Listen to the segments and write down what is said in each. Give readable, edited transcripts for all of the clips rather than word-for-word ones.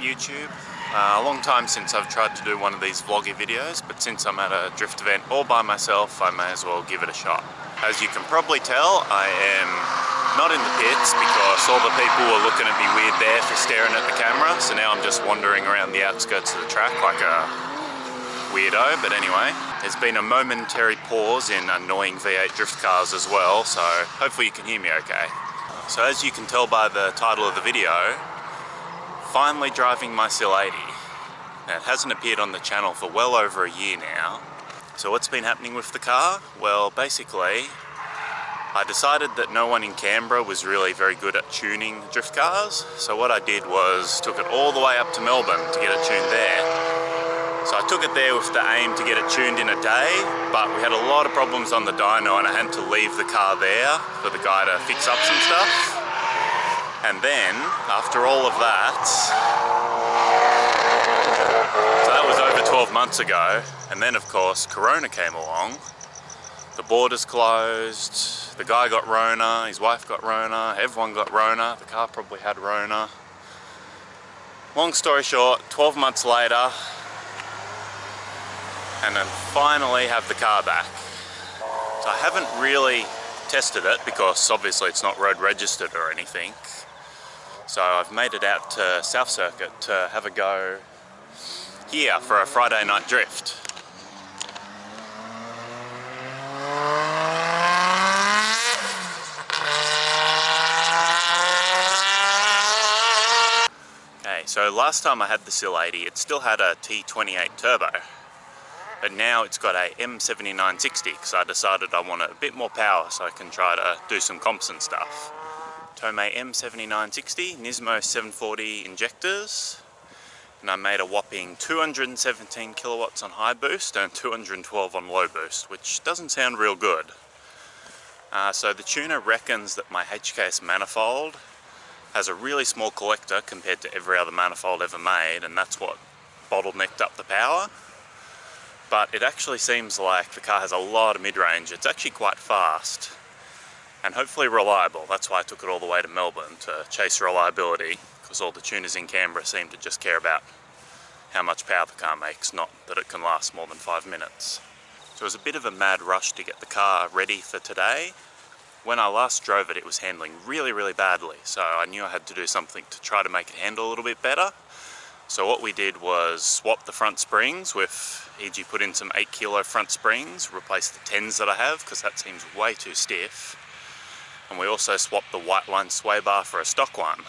YouTube. A long time since I've tried to do one of these vloggy videos, but since I'm at a drift event all by myself, I may as well give it a shot. As you can probably tell, I am not in the pits because all the people were looking at me weird there for staring at the camera, so now I'm just wandering around the outskirts of the track like a weirdo. But anyway, there's been a momentary pause in annoying V8 drift cars as well, so hopefully you can hear me okay. So as you can tell by the title of the video, finally driving my Sileighty. Now, it hasn't appeared on the channel for well over a year now. So what's been happening with the car? Well, basically, I decided that no one in Canberra was really very good at tuning drift cars. So what I did was took it all the way up to Melbourne to get it tuned there. So I took it there with the aim to get it tuned in a day, but we had a lot of problems on the dyno and I had to leave the car there for the guy to fix up some stuff. And then, after all of that, so that was over 12 months ago, and then of course Corona came along, the borders closed, the guy got Rona, his wife got Rona, everyone got Rona, the car probably had Rona. Long story short, 12 months later, and then finally have the car back. So I haven't really tested it because obviously it's not road registered or anything. So I've made it out to South Circuit to have a go here for a Friday night drift. Okay, so last time I had the Sileighty, it still had a T28 turbo. But now it's got a M7960 because I decided I want a bit more power so I can try to do some comps and stuff. Tomei M7960, Nismo 740 injectors, and I made a whopping 217 kilowatts on high boost and 212 on low boost, which doesn't sound real good. So the tuner reckons that my HKS manifold has a really small collector compared to every other manifold ever made, and that's what bottlenecked up the power. But it actually seems like the car has a lot of mid-range. It's actually quite fast and hopefully reliable. That's why I took it all the way to Melbourne, to chase reliability, because all the tuners in Canberra seem to just care about how much power the car makes, not that it can last more than 5 minutes. So it was a bit of a mad rush to get the car ready for today. When I last drove it, it was handling really, really badly, so I knew I had to do something to try to make it handle a little bit better. So what we did was swap the front springs with, e.g. put in some 8 kilo front springs, replace the 10s that I have because that seems way too stiff. And we also swapped the white line sway bar for a stock one.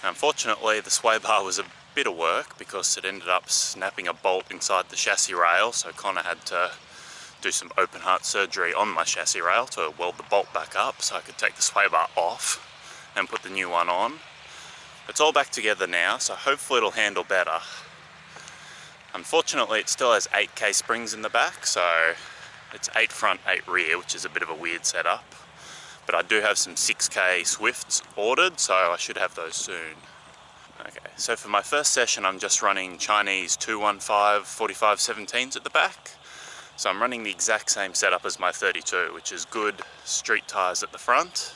Unfortunately, the sway bar was a bit of work because it ended up snapping a bolt inside the chassis rail, so Connor had to do some open heart surgery on my chassis rail to weld the bolt back up so I could take the sway bar off and put the new one on. It's all back together now, so hopefully it'll handle better. Unfortunately, it still has 8K springs in the back, so it's 8 front, 8 rear, which is a bit of a weird setup. But I do have some 6K Swifts ordered, so I should have those soon. Okay, so for my first session, I'm just running Chinese 215 45/17s at the back. So I'm running the exact same setup as my 32, which is good street tyres at the front,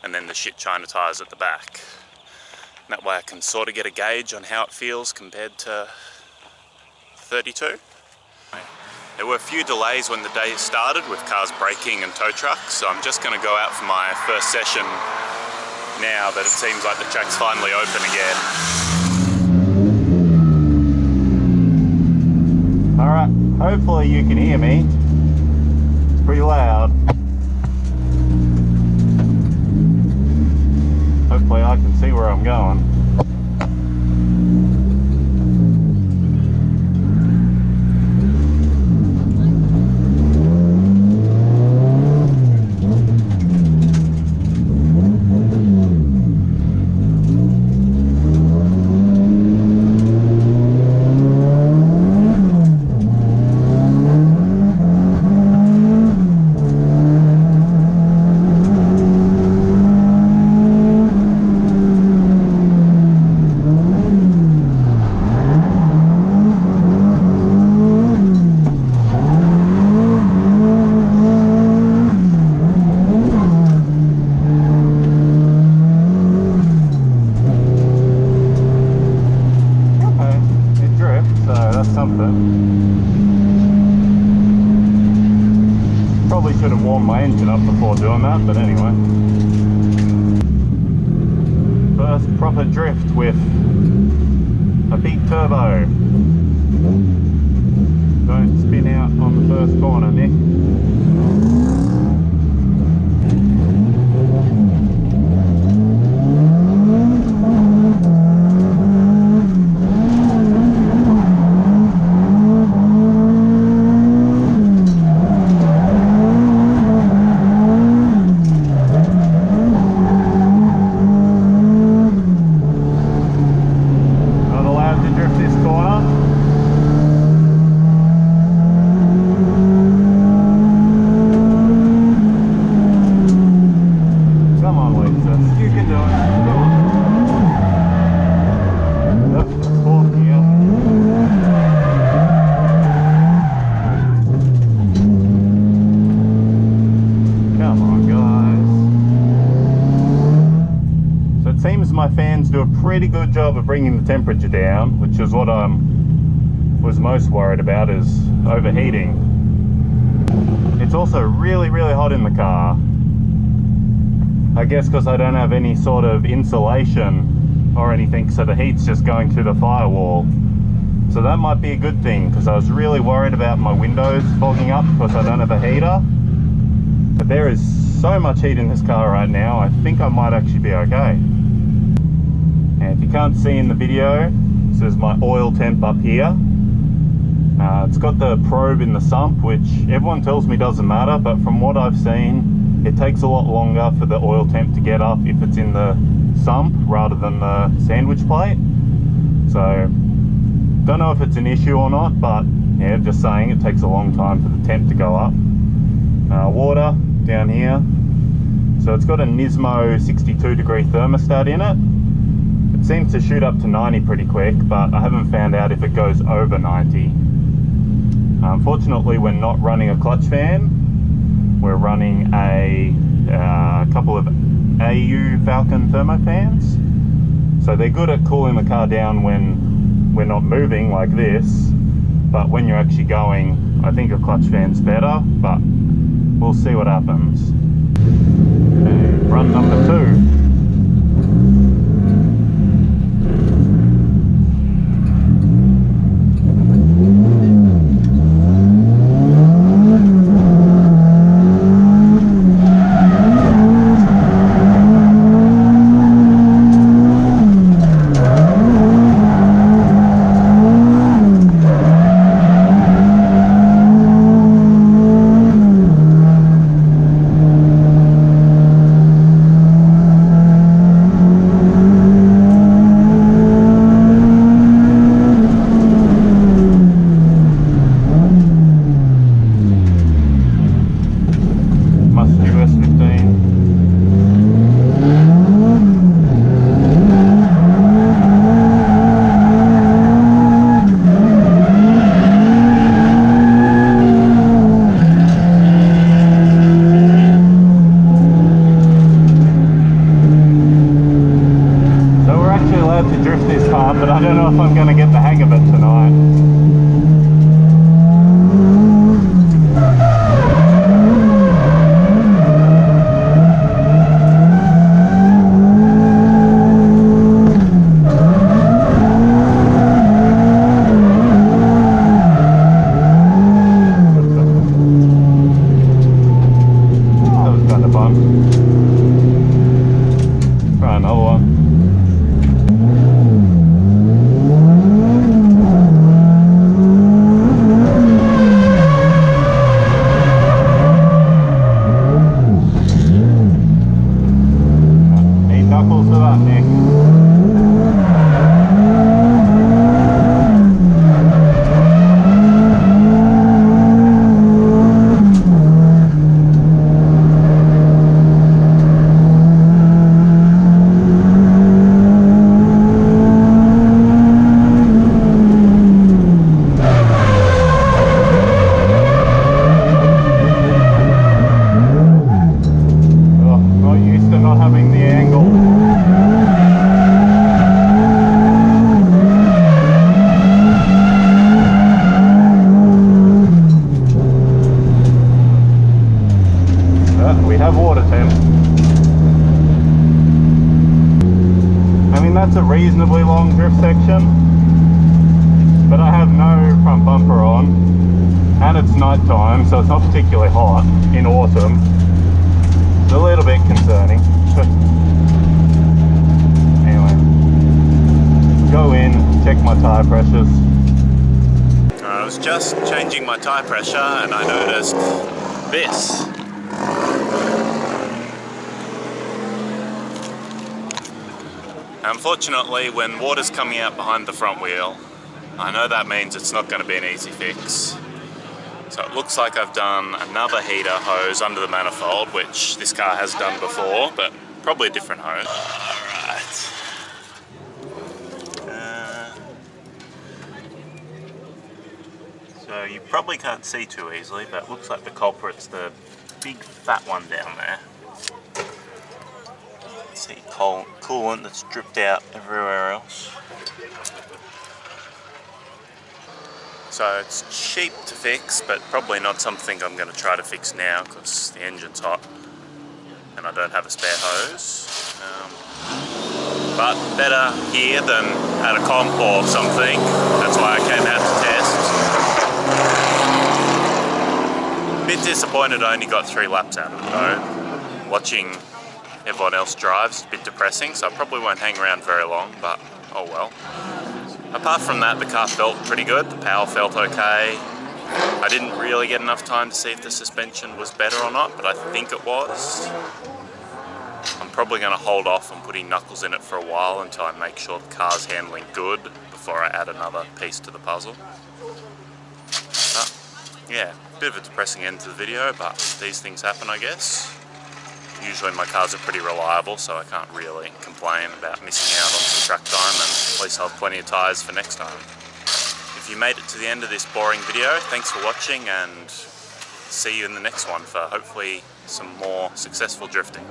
and then the shit China tyres at the back. That way I can sort of get a gauge on how it feels compared to 32. There were a few delays when the day started with cars braking and tow trucks, so I'm just going to go out for my first session now that it seems like the track's finally open again. Alright, hopefully you can hear me. It's pretty loud. Hopefully I can see where I'm going. does something. Probably should have warmed my engine up before doing that, but anyway. First proper drift with a big turbo. Don't spin out on the first corner, Nick. My fans do a pretty good job of bringing the temperature down, which is what I was most worried about, is overheating. It's also really hot in the car. I guess because I don't have any sort of insulation or anything, so the heat's just going through the firewall. So that might be a good thing, because I was really worried about my windows fogging up because I don't have a heater. But there is so much heat in this car right now, I think I might actually be okay. And if you can't see in the video, this is my oil temp up here. It's got the probe in the sump, which everyone tells me doesn't matter, but from what I've seen, it takes a lot longer for the oil temp to get up if it's in the sump rather than the sandwich plate. So, don't know if it's an issue or not, but yeah, just saying it takes a long time for the temp to go up. Water down here. So it's got a Nismo 62-degree thermostat in it. It seems to shoot up to 90 pretty quick, but I haven't found out if it goes over 90. Unfortunately, we're not running a clutch fan. We're running a couple of AU Falcon thermofans. So they're good at cooling the car down when we're not moving like this, but when you're actually going, I think a clutch fan's better, but we'll see what happens. Okay, run number 2. reasonably long drift section, but I have no front bumper on, and it's night time, so it's not particularly hot in autumn. It's a little bit concerning. Anyway, go in, check my tyre pressures. I was just changing my tyre pressure and I noticed this. Unfortunately, when water's coming out behind the front wheel, I know that means it's not going to be an easy fix. So it looks like I've done another heater hose under the manifold, which this car has done before, but probably a different hose. Alright. So you probably can't see too easily, but it looks like the culprit's the big fat one down there. See coolant that's dripped out everywhere else. So it's cheap to fix, but probably not something I'm going to try to fix now because the engine's hot and I don't have a spare hose. But better here than at a comp or something. That's why I came out to test. A bit disappointed I only got 3 laps out of it though. Watching everyone else drives, a bit depressing, so I probably won't hang around very long, but oh well. Apart from that, the car felt pretty good, the power felt okay. I didn't really get enough time to see if the suspension was better or not, but I think it was. I'm probably going to hold off on putting knuckles in it for a while until I make sure the car's handling good before I add another piece to the puzzle. But, yeah, a bit of a depressing end to the video, but these things happen, I guess. Usually my cars are pretty reliable, so I can't really complain about missing out on some track time, and at least I'll have plenty of tyres for next time. If you made it to the end of this boring video, thanks for watching, and see you in the next one for hopefully some more successful drifting.